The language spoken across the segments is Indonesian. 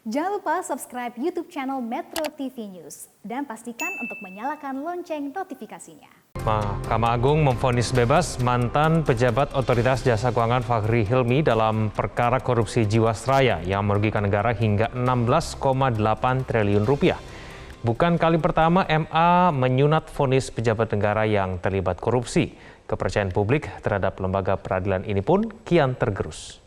Jangan lupa subscribe YouTube channel Metro TV News dan pastikan untuk menyalakan lonceng notifikasinya. Mahkamah Agung memvonis bebas mantan pejabat Otoritas Jasa Keuangan Fahri Hilmi dalam perkara korupsi Jiwasraya yang merugikan negara hingga 16,8 triliun rupiah. Bukan kali pertama MA menyunat vonis pejabat negara yang terlibat korupsi. Kepercayaan publik terhadap lembaga peradilan ini pun kian tergerus.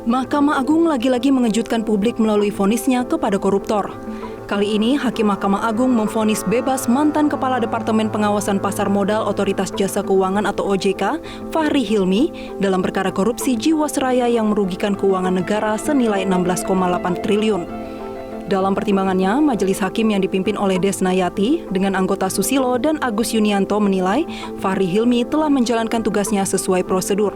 Mahkamah Agung lagi-lagi mengejutkan publik melalui vonisnya kepada koruptor. Kali ini, Hakim Mahkamah Agung memvonis bebas mantan Kepala Departemen Pengawasan Pasar Modal Otoritas Jasa Keuangan atau OJK, Fahri Hilmi, dalam perkara korupsi Jiwasraya yang merugikan keuangan negara senilai 16,8 triliun. Dalam pertimbangannya, Majelis Hakim yang dipimpin oleh Desnayati dengan anggota Susilo dan Agus Yunianto menilai Fahri Hilmi telah menjalankan tugasnya sesuai prosedur.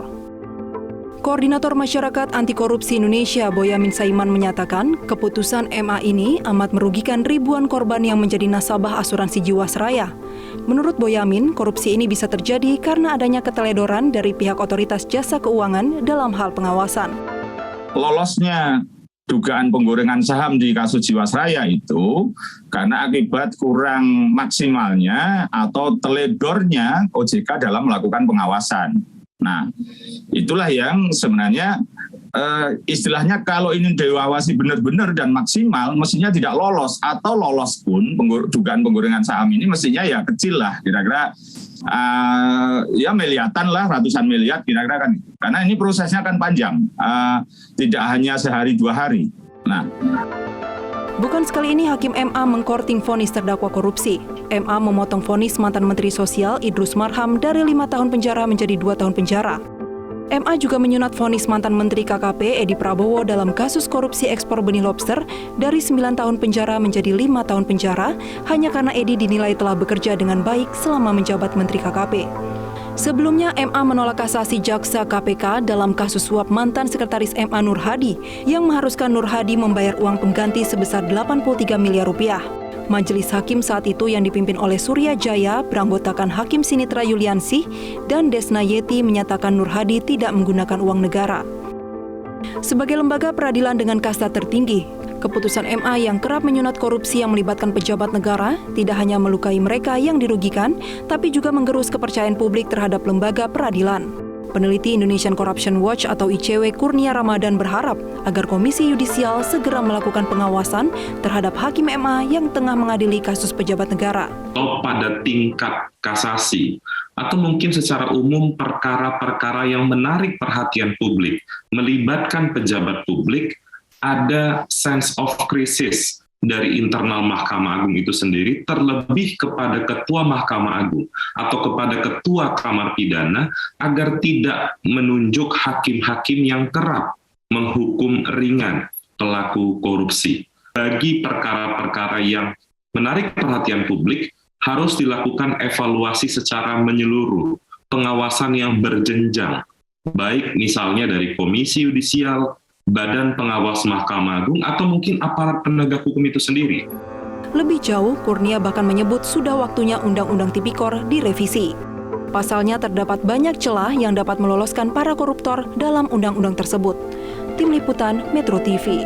Koordinator Masyarakat Anti Korupsi Indonesia Boyamin Saiman menyatakan keputusan MA ini amat merugikan ribuan korban yang menjadi nasabah asuransi Jiwasraya. Menurut Boyamin, korupsi ini bisa terjadi karena adanya keteledoran dari pihak Otoritas Jasa Keuangan dalam hal pengawasan. Lolosnya dugaan penggorengan saham di kasus Jiwasraya itu karena akibat kurang maksimalnya atau teledornya OJK dalam melakukan pengawasan. Nah, itulah yang sebenarnya istilahnya kalau ini diawasi benar-benar dan maksimal, mestinya tidak lolos, atau lolos pun dugaan penggorengan saham ini mestinya ya kecil lah, kira-kira ya miliaran lah, ratusan miliar kira-kira kan. Karena ini prosesnya akan panjang, tidak hanya sehari dua hari. Nah. Bukan sekali ini Hakim MA mengkorting vonis terdakwa korupsi. MA memotong vonis mantan Menteri Sosial Idrus Marham dari 5 tahun penjara menjadi 2 tahun penjara. MA juga menyunat vonis mantan Menteri KKP Edi Prabowo dalam kasus korupsi ekspor benih lobster dari 9 tahun penjara menjadi 5 tahun penjara hanya karena Edi dinilai telah bekerja dengan baik selama menjabat Menteri KKP. Sebelumnya, MA menolak kasasi jaksa KPK dalam kasus suap mantan Sekretaris MA Nur Hadi yang mengharuskan Nur Hadi membayar uang pengganti sebesar 83 miliar rupiah. Majelis Hakim saat itu yang dipimpin oleh Surya Jaya beranggotakan Hakim Sinitra Yuliansih dan Desnayeti menyatakan Nur Hadi tidak menggunakan uang negara. Sebagai lembaga peradilan dengan kasta tertinggi, keputusan MA yang kerap menyunat korupsi yang melibatkan pejabat negara tidak hanya melukai mereka yang dirugikan, tapi juga menggerus kepercayaan publik terhadap lembaga peradilan. Peneliti Indonesian Corruption Watch atau ICW Kurnia Ramadan berharap agar Komisi Yudisial segera melakukan pengawasan terhadap Hakim MA yang tengah mengadili kasus pejabat negara. Pada tingkat kasasi, atau mungkin secara umum perkara-perkara yang menarik perhatian publik, melibatkan pejabat publik, ada sense of crisis dari internal Mahkamah Agung itu sendiri, terlebih kepada Ketua Mahkamah Agung atau kepada Ketua Kamar Pidana agar tidak menunjuk hakim-hakim yang kerap menghukum ringan pelaku korupsi. Bagi perkara-perkara yang menarik perhatian publik, harus dilakukan evaluasi secara menyeluruh, pengawasan yang berjenjang, baik misalnya dari Komisi Yudisial, Badan Pengawas Mahkamah Agung, atau mungkin aparat penegak hukum itu sendiri. Lebih jauh, Kurnia bahkan menyebut sudah waktunya Undang-Undang Tipikor direvisi. Pasalnya terdapat banyak celah yang dapat meloloskan para koruptor dalam undang-undang tersebut. Tim Liputan Metro TV.